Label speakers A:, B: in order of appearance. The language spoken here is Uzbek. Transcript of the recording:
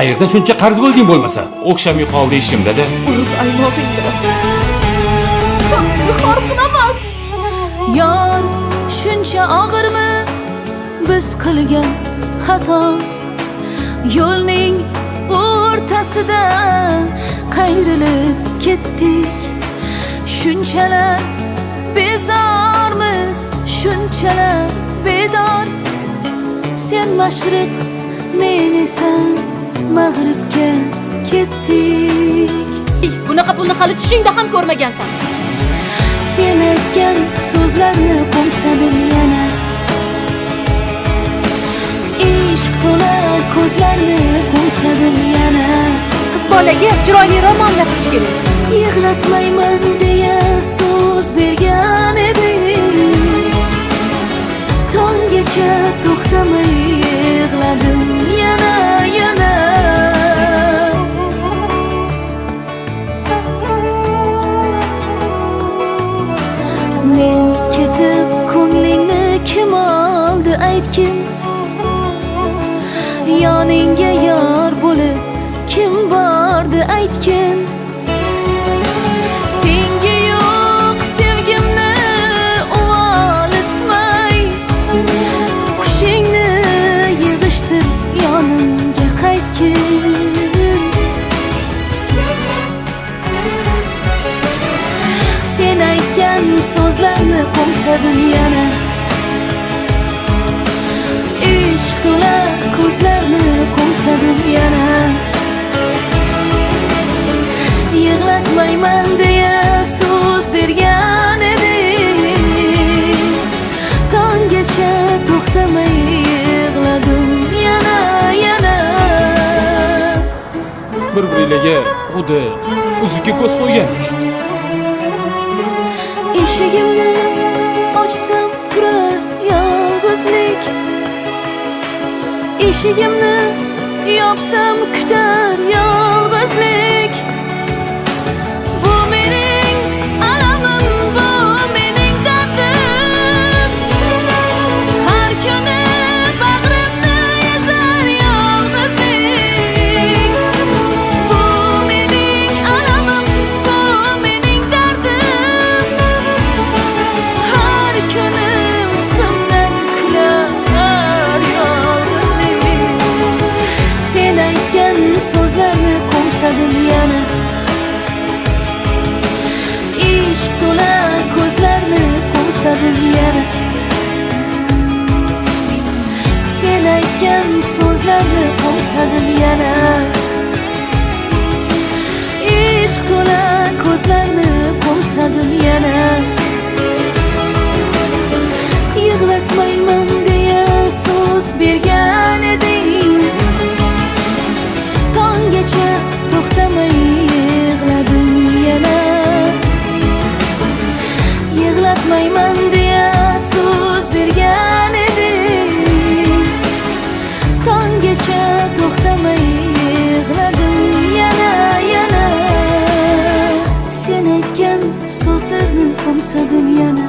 A: Qayerdan shuncha qarz bo'lding bo'lmasa? O'xshamay qoldi ishimda-da.
B: Urug' aymog'ingda. Qonimni xor qilaman.
C: Yor, shuncha og'irmi biz qilgan xato? Yo'lning o'rtasida qayrilib ketdik. Shunchalar bezormiz, shunchalar bedor. Sen mashriq, men esa mag'ribga ketdik.
B: Bunaqa pulni hali tushingda ham ko'rmagansan.
C: Sen aytgan so'zlarni qo'msadim yana. Ishq to'la ko'zlarni qo'msadim yana.
B: Qiz bolaga chiroyli roman yoqish kerak.
C: Yig'latmayman deya so'z bergan edim. Tonggacha to'xtamay yig'ladim yana. Men ketib ko'nglingni kim oldi aytgin? Yoningga yor bo'lib kim bordi aytgin? Tengi yo'q sevgimni uvoli tutmay, qushingni yig'ishtir yonimga qaytgin. Sen aytgan so'zlarni qo'msadim yana. Ishq to'la ko'zlarni qo'msadim yana. Yig'latmayman deya so'z bergan edim. Tonggacha to'xtamay yig'ladim yana.
A: Bir-biringizga xuddi uzukka ko'z qo'ygan.
C: Eshigimni ochsam turar yolg'izlik. Eshigimni yopsam kutar yolg'izlik. Bu mening alamim, bu mening dardim. Har kuni bag'rimni ezar yolg'izlik. Bu mening alamim, bu mening dardim. Har kuni ustimdan kular yolg'izlik. Sen aytgan so'zlarni qo'msadim yana. Ishq to'la ko'zlarni qo'msadim yana. Sen aytgan so'zlarni qo'msadim yana. Ishq to'la ko'zlarni qo'msadim yana. Yig'latmayman deya so'z bergan eding. Tonggacha to'xtamay yig'ladim yana. Yig'latmayman deya so'z bergan eding. Tonggacha to'xtamay yig'ladim yana. Sen aytgan so'zlarni qo'msadim yana.